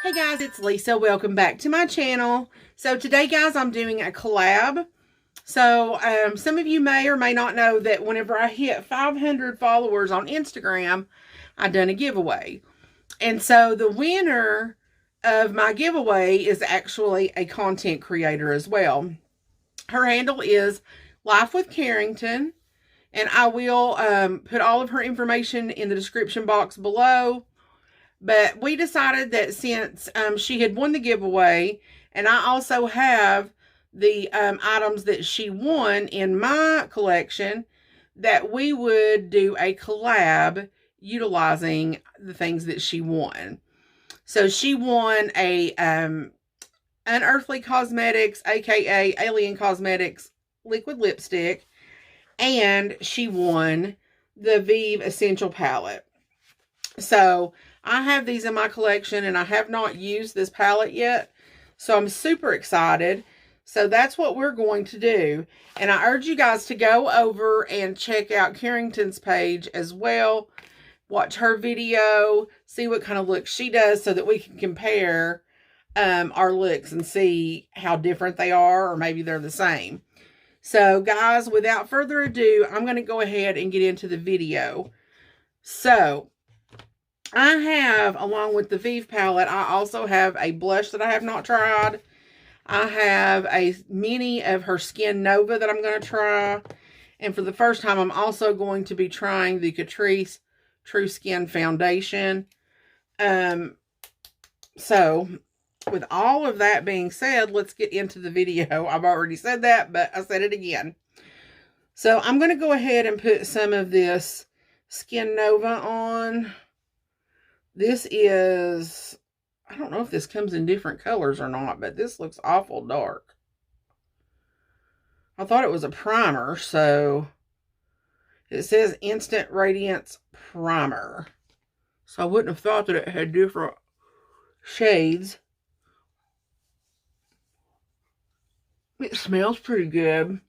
Hey guys, it's Lisa. Welcome back to my channel. So today, guys, I'm doing a collab. So some of you may or may not know that whenever I hit 500 followers on Instagram, I've done a giveaway. And so the winner of my giveaway is actually a content creator as well. Her handle is Life with Carrington. And I will put all of her information in the description box below. But we decided that since she had won the giveaway, and I also have the items that she won in my collection, that we would do a collab utilizing the things that she won. So she won a Unearthly Cosmetics, aka Alien Cosmetics liquid lipstick, and she won the Vieve Essential Palette. So I have these in my collection and I have not used this palette yet. So I'm super excited. So that's what we're going to do. And I urge you guys to go over and check out Carrington's page as well. Watch her video, see what kind of looks she does so that we can compare our looks and see how different they are, or maybe they're the same. So guys, without further ado, I'm going to go ahead and get into the video. So I have, along with the Vieve palette, I also have a blush that I have not tried. I have a mini of her Skin Nova that I'm going to try. And for the first time, I'm also going to be trying the Catrice True Skin Foundation. So, with all of that being said, let's get into the video. I've already said that, but I said it again. So, I'm going to go ahead and put some of this Skin Nova on. This is, I don't know if this comes in different colors or not, but this looks awful dark. I thought it was a primer, so it says Instant Radiance Primer. So I wouldn't have thought that it had different shades. It smells pretty good.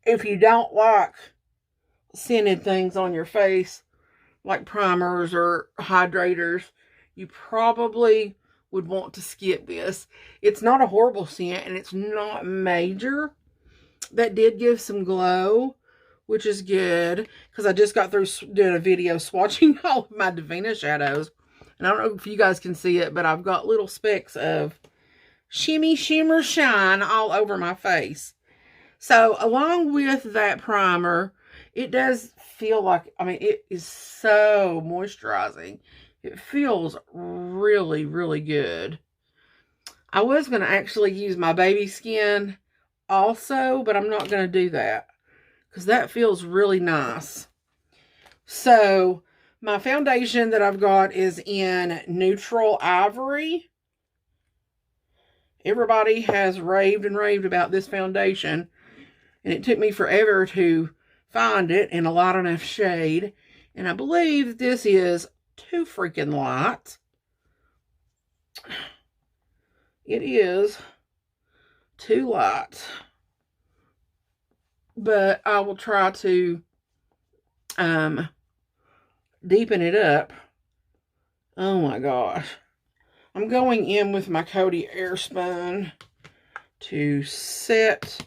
If you don't like scented things on your face, like primers or hydrators, you probably would want to skip this. It's not a horrible scent, and it's not major. That did give some glow, which is good, because I just got through doing a video swatching all of my Divina shadows. And I don't know if you guys can see it, but I've got little specks of shimmy, shimmer, shine all over my face. So, along with that primer, it does feel like, I mean, it is so moisturizing. It feels really, really good. I was going to actually use my baby skin also, but I'm not going to do that because that feels really nice. So, my foundation that I've got is in Neutral Ivory. Everybody has raved and raved about this foundation, and it took me forever to find it in a light enough shade. And I believe this is too freaking light. It is too light. But I will try to deepen it up. Oh my gosh. I'm going in with my Coty Air Spun to set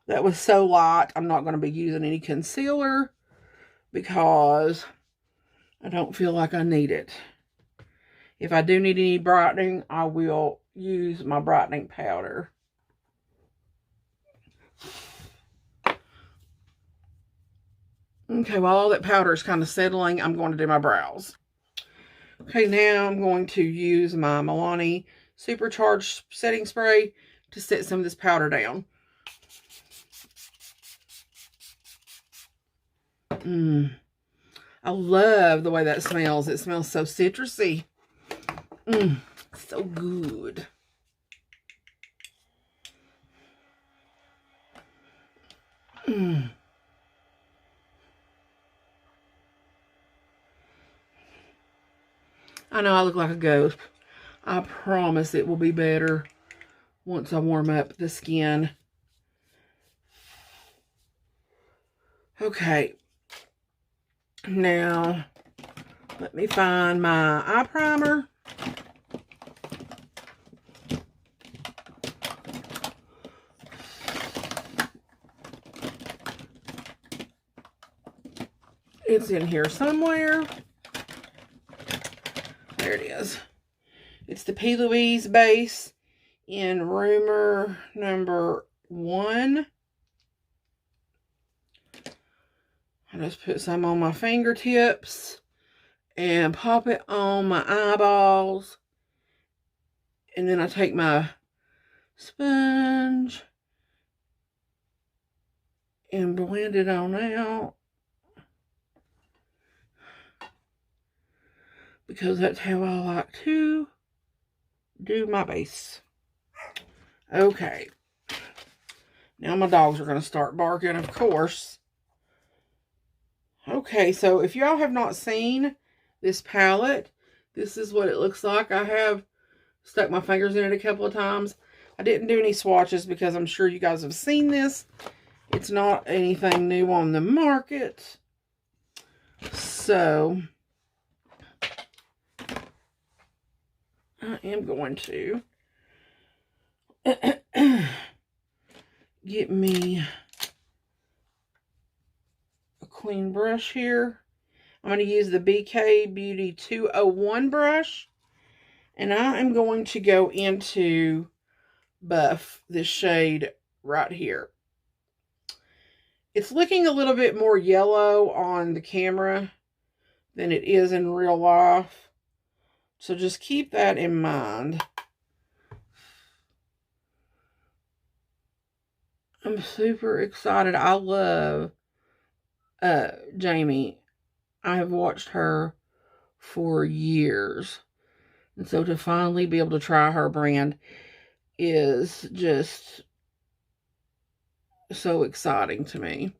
that was so light. I'm not going to be using any concealer because I don't feel like I need it. If I do need any brightening, I will use my brightening powder. Okay, while all that powder is kind of settling, I'm going to do my brows. Okay, now I'm going to use my Milani Supercharged Setting Spray to set some of this powder down. I love the way that smells. It smells so citrusy. So good. I know I look like a ghost. I promise it will be better once I warm up the skin. Okay. Now, let me find my eye primer. It's in here somewhere. There it is. It's the P. Louise base in Rumor number 1. I just put some on my fingertips and pop it on my eyeballs. And then I take my sponge and blend it on out. Because that's how I like to do my base. Okay. Now my dogs are going to start barking, of course. Okay, so if y'all have not seen this palette, this is what it looks like. I have stuck my fingers in it a couple of times. I didn't do any swatches because I'm sure you guys have seen this. It's not anything new on the market. So I am going to get me a clean brush here. I'm going to use the BK Beauty 201 brush. And I am going to go into Buff, this shade right here. It's looking a little bit more yellow on the camera than it is in real life. So just keep that in mind. I'm super excited. I love Jamie. I have watched her for years. And so to finally be able to try her brand is just so exciting to me.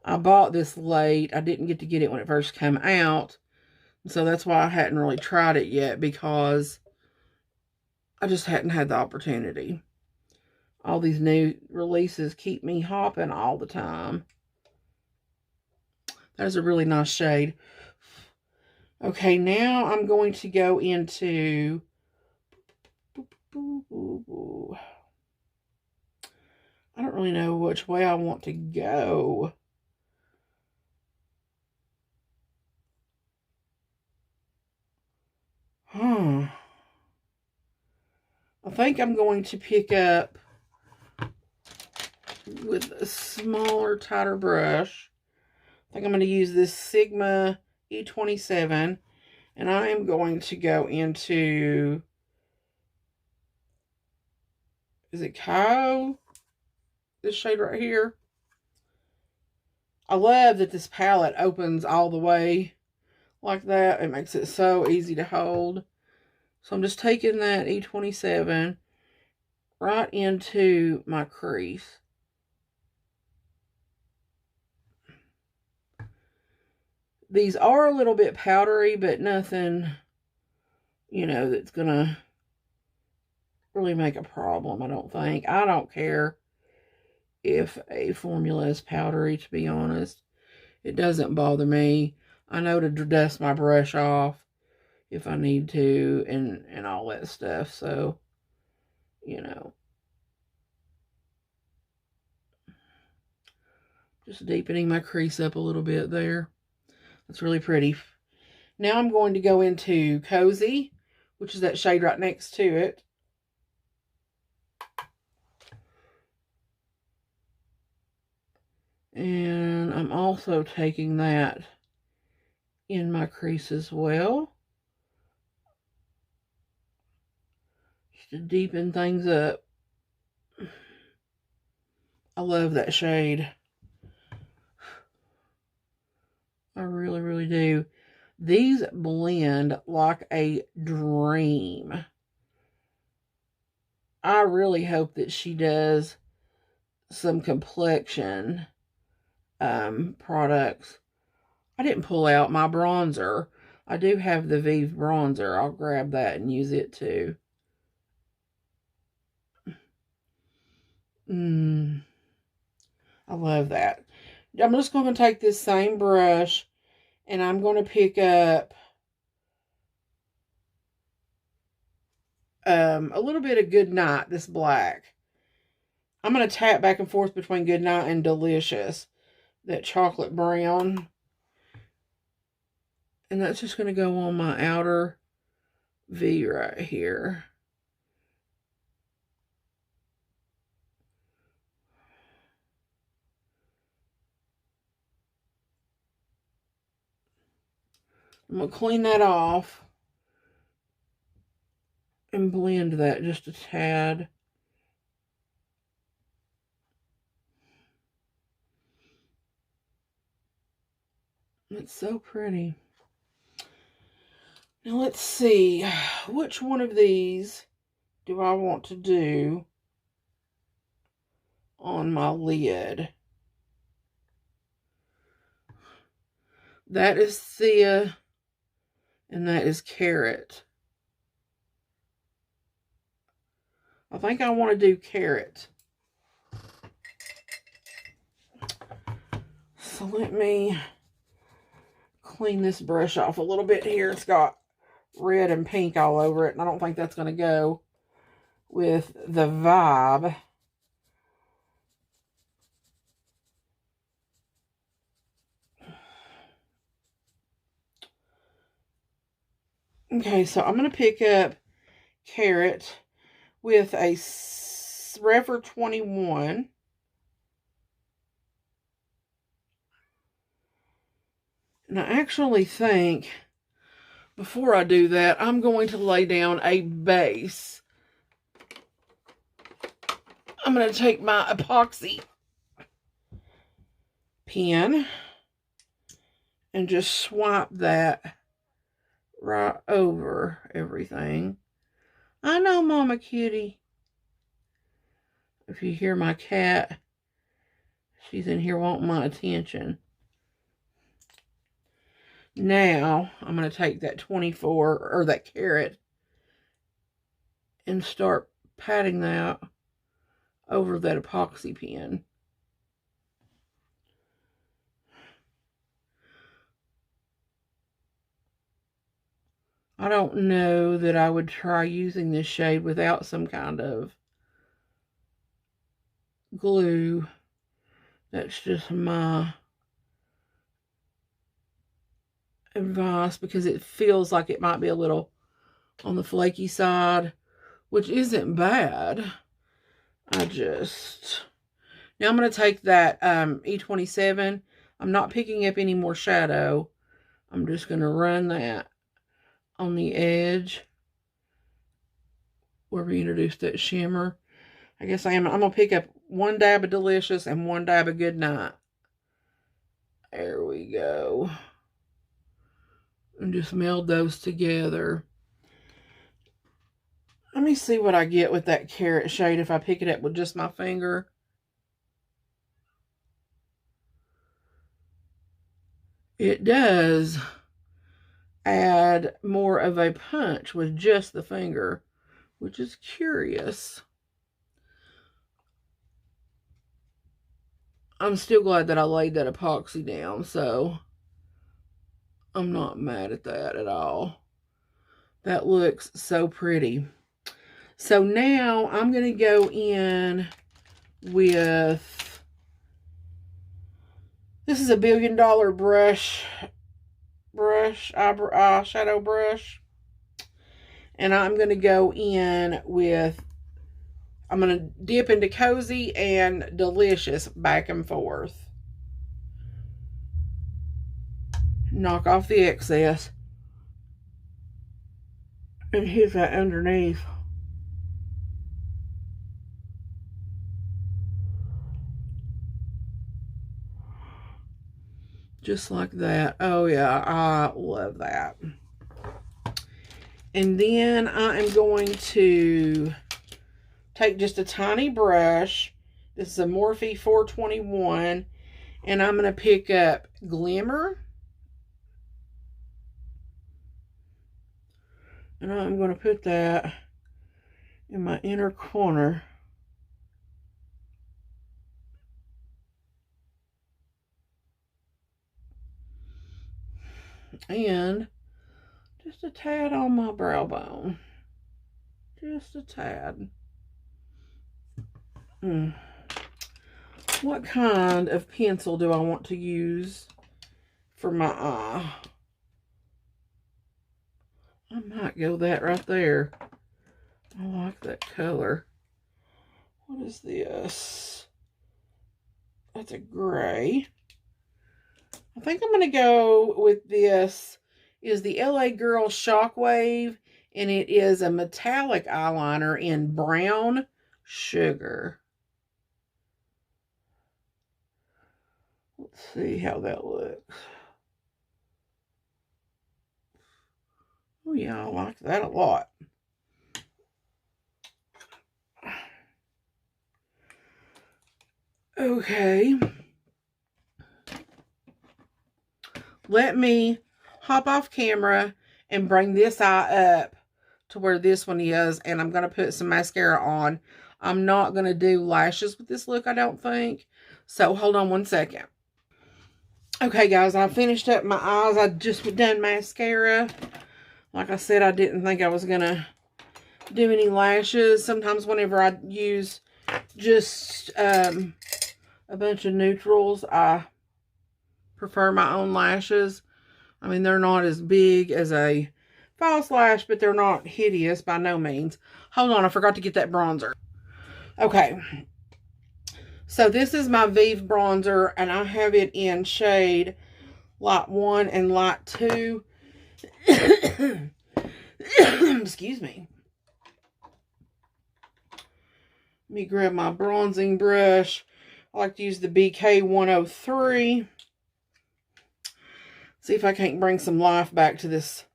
I bought this late. I didn't get to get it when it first came out. So that's why I hadn't really tried it yet, because I just hadn't had the opportunity. All these new releases keep me hopping all the time. That is a really nice shade. Okay, now I'm going to go into... I don't really know which way I want to go. I think I'm going to pick up with a smaller, tighter brush. I think I'm going to use this Sigma E27. And I am going to go into... Is it Kyle? This shade right here. I love that this palette opens all the way like that. It makes it so easy to hold. So I'm just taking that E27 right into my crease. These are a little bit powdery, but nothing, you know, that's gonna really make a problem, I don't think. I don't care if a formula is powdery, to be honest. It doesn't bother me. I know to dust my brush off if I need to, and all that stuff. So, you know, just deepening my crease up a little bit there. That's really pretty. Now I'm going to go into Cozy, which is that shade right next to it. And I'm also taking that in my crease as well, just to deepen things up. I love that shade. I really, really do. These blend like a dream. I really hope that she does some complexion products. I didn't pull out my bronzer. I do have the Vieve bronzer. I'll grab that and use it too. I love that. I'm just going to take this same brush and I'm going to pick up a little bit of Good Night, this black. I'm going to tap back and forth between Good Night and Delicious, that chocolate brown. And that's just going to go on my outer V right here. I'm going to clean that off and blend that just a tad. It's so pretty. Now let's see, which one of these do I want to do on my lid? That is Thea, and that is Carrot. I think I want to do Carrot. So let me clean this brush off a little bit here. It's got red and pink all over it, and I don't think that's going to go with the vibe. Okay, so I'm going to pick up Carrot with a Refer 21. And I actually think, before I do that, I'm going to lay down a base. I'm going to take my epoxy pen and just swipe that right over everything. I know, Mama Kitty. If you hear my cat, she's in here wanting my attention. Now, I'm going to take that 24, or that Carrot, and start patting that over that epoxy pen. I don't know that I would try using this shade without some kind of glue. That's just my advice, because it feels like it might be a little on the flaky side, which isn't bad. Now I'm going to take that E27. I'm not picking up any more shadow. I'm just going to run that on the edge where we introduced that shimmer. I guess I'm going to pick up one dab of Delicious and one dab of Good Night. There we go. And just meld those together. Let me see what I get with that Carrot shade if I pick it up with just my finger. It does add more of a punch with just the finger, which is curious. I'm still glad that I laid that epoxy down, so I'm not mad at that at all. That looks so pretty. So now I'm going to go in with, this is a $1 Billion eyeshadow brush. And I'm going to go in with, I'm going to dip into Cozy and Delicious back and forth. Knock off the excess. And hit that underneath. Just like that. Oh yeah, I love that. And then I am going to take just a tiny brush. This is a Morphe 421. And I'm going to pick up Glimmer. And I'm going to put that in my inner corner. And just a tad on my brow bone. Just a tad. What kind of pencil do I want to use for my eye? I might go that right there. I like that color. What is this? That's a gray. I think I'm going to go with this. Is the LA Girl Shockwave, and it is a metallic eyeliner in brown sugar. Let's see how that looks. Oh yeah, I like that a lot. Okay. Let me hop off camera and bring this eye up to where this one is, and I'm going to put some mascara on. I'm not going to do lashes with this look, I don't think. So hold on one second. Okay, guys, I finished up my eyes. I just done mascara. Like I said, I didn't think I was going to do any lashes. Sometimes whenever I use just a bunch of neutrals, I prefer my own lashes. I mean, they're not as big as a false lash, but they're not hideous by no means. Hold on, I forgot to get that bronzer. Okay. So this is my Vieve bronzer, and I have it in shade Light 1 and Light 2. Excuse me. Let me grab my bronzing brush. I like to use the BK 103. See if I can't bring some life back to this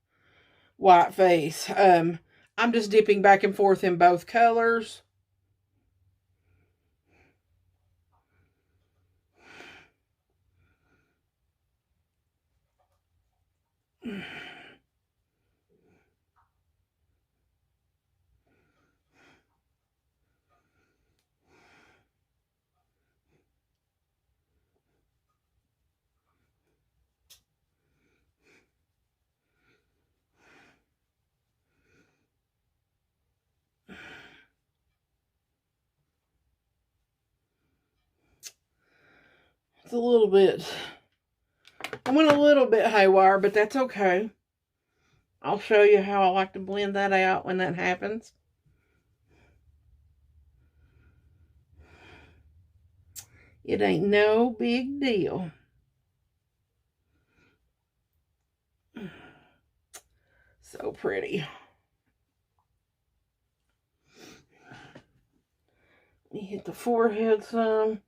white face. I'm just dipping back and forth in both colors. It's a little bit, I went a little bit haywire, but that's okay. I'll show you how I like to blend that out when that happens. It ain't no big deal. So pretty. Let me hit the forehead some.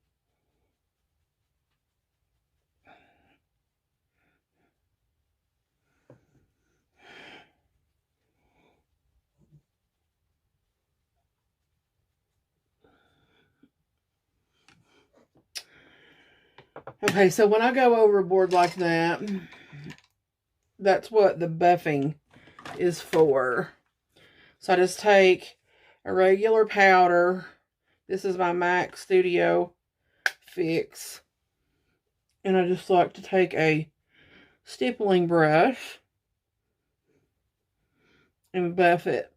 Okay, so when I go overboard like that, that's what the buffing is for. So I just take a regular powder. This is my MAC Studio Fix. And I just like to take a stippling brush and buff it.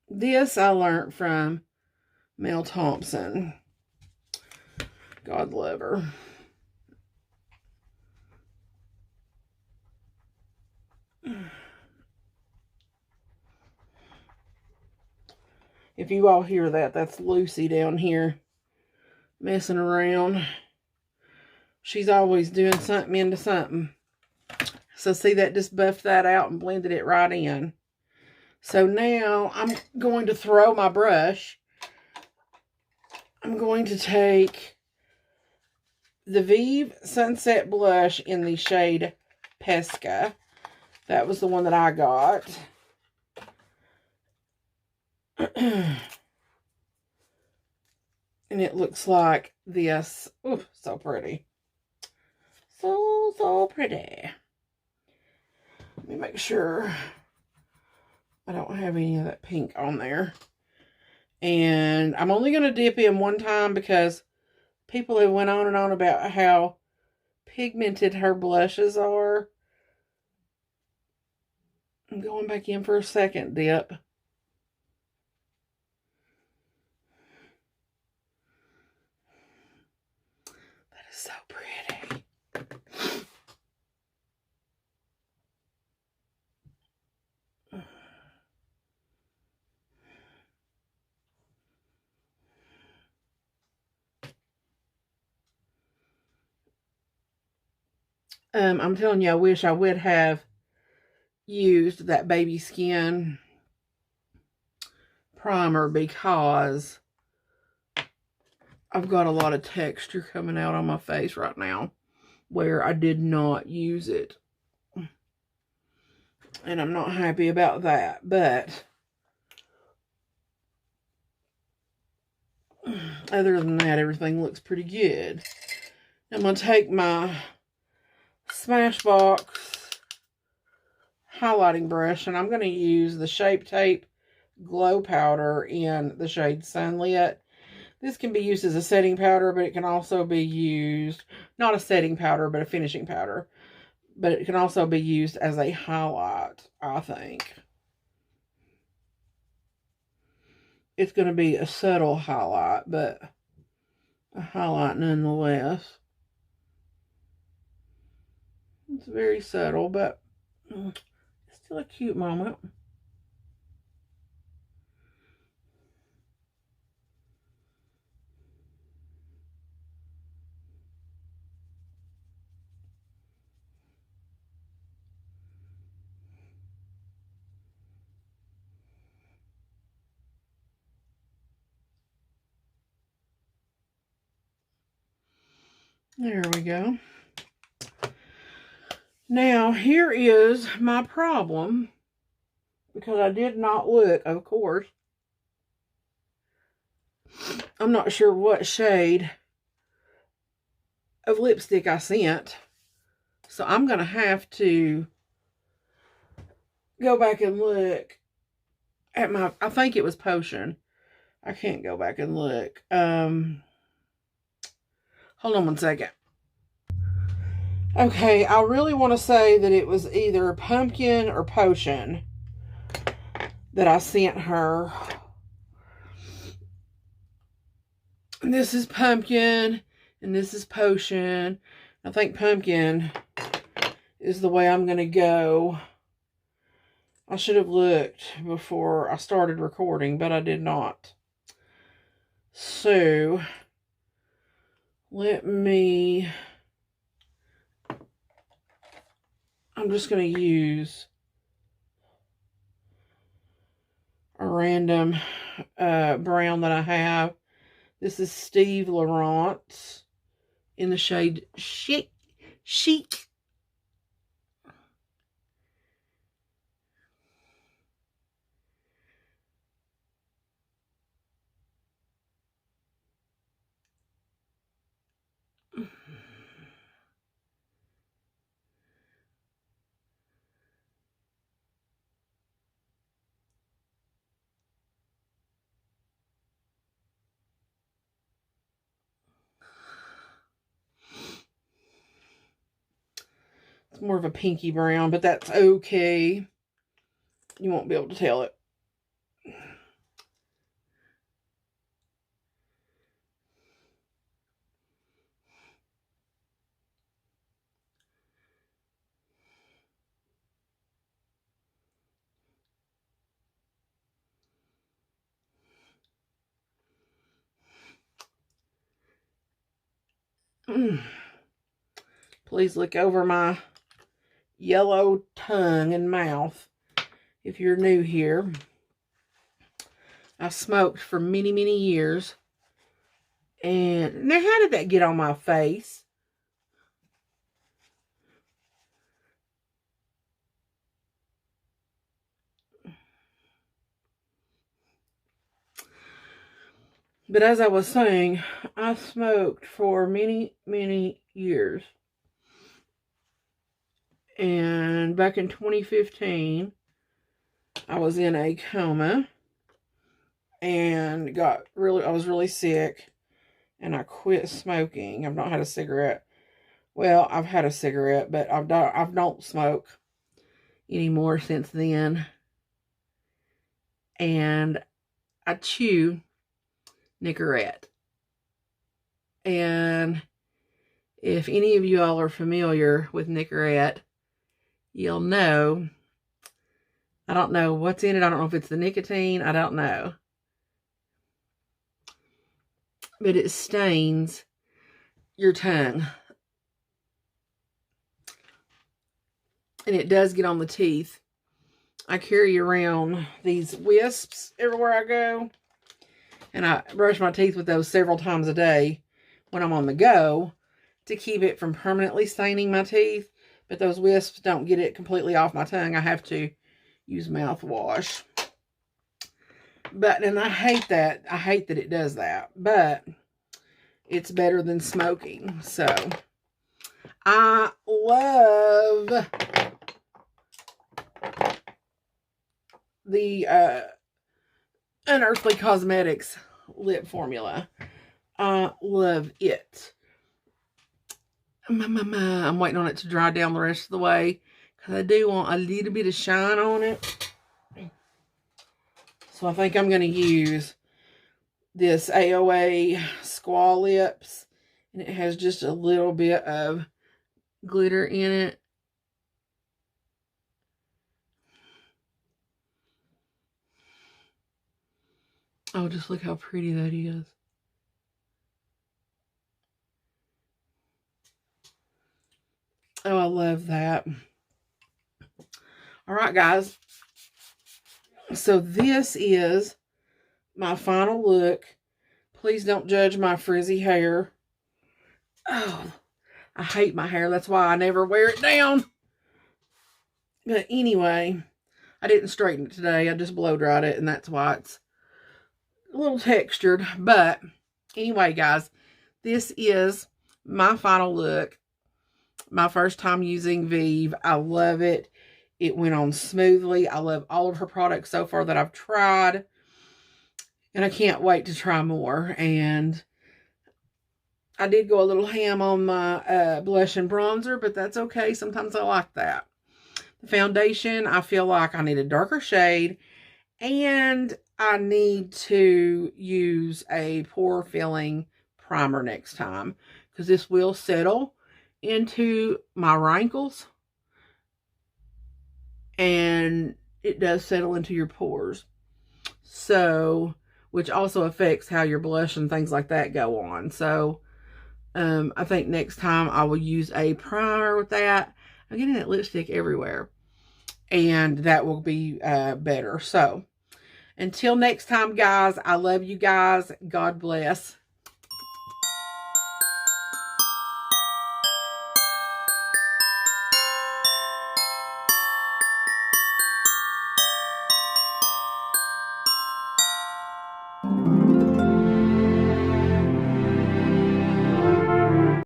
This I learned from Mel Thompson. God love her. If you all hear that, that's Lucy down here messing around. She's always doing something into something. So see, that just buffed that out and blended it right in. So now I'm going to throw my brush. I'm going to take the Vieve Sunset Blush in the shade Pesca. That was the one that I got. And it looks like this. Ooh, so pretty. So pretty. Let me make sure I don't have any of that pink on there. And I'm only going to dip in one time because people have went on and on about how pigmented her blushes are. I'm going back in for a second dip. That is so pretty. I'm telling you, I wish I would have used that baby skin primer because I've got a lot of texture coming out on my face right now where I did not use it. And I'm not happy about that, but other than that, everything looks pretty good. I'm going to take my Smashbox highlighting brush, and I'm going to use the Shape Tape Glow Powder in the shade Sunlit. This can be used as a setting powder, but it can also be used, not a setting powder, but a finishing powder. But it can also be used as a highlight, I think. It's going to be a subtle highlight, but a highlight nonetheless. It's very subtle, but it's still a cute moment. There we go. Now, here is my problem, because I did not look, of course. I'm not sure what shade of lipstick I sent, so I'm going to have to go back and look at my, I think it was Potion. I can't go back and look. Hold on one second. Okay, I really want to say that it was either Pumpkin or Potion that I sent her. And this is Pumpkin, and this is Potion. I think Pumpkin is the way I'm going to go. I should have looked before I started recording, but I did not. So, let me... I'm just going to use a random brown that I have. This is Steve Laurent in the shade Chic. It's more of a pinky brown, but that's okay. You won't be able to tell it. Please look over my yellow tongue and mouth if you're new here. I smoked for many, many years. And now, how did that get on my face? But as I was saying, I smoked for many, many years. And back in 2015, I was in a coma and I was really sick, and I quit smoking. I've not had a cigarette. Well, I've had a cigarette, but I don't smoke anymore since then. And I chew Nicorette. And if any of you all are familiar with Nicorette, you'll know, I don't know what's in it. I don't know if it's the nicotine. I don't know. But it stains your tongue. And it does get on the teeth. I carry around these wisps everywhere I go. And I brush my teeth with those several times a day when I'm on the go to keep it from permanently staining my teeth. But those wisps don't get it completely off my tongue. I have to use mouthwash. And I hate that. I hate that it does that. But it's better than smoking. So I love the Unearthly Cosmetics lip formula. I love it. I'm waiting on it to dry down the rest of the way, because I do want a little bit of shine on it. So I think I'm going to use this AOA Squall Lips. And it has just a little bit of glitter in it. Oh, just look how pretty that is. Oh, I love that. All right, guys. So this is my final look. Please don't judge my frizzy hair. Oh, I hate my hair. That's why I never wear it down. But anyway, I didn't straighten it today. I just blow dried it, and that's why it's a little textured. But anyway, guys, this is my final look. My first time using Vieve. I love it. It went on smoothly. I love all of her products so far that I've tried. And I can't wait to try more. And I did go a little ham on my blush and bronzer, but that's okay. Sometimes I like that. The foundation, I feel like I need a darker shade. And I need to use a pore filling primer next time, because this will settle into my wrinkles, and it does settle into your pores, so which also affects how your blush and things like that go on. So I think next time I will use a primer with that. I'm getting that lipstick everywhere, and that will be better. So until next time, guys, I love you guys. God bless.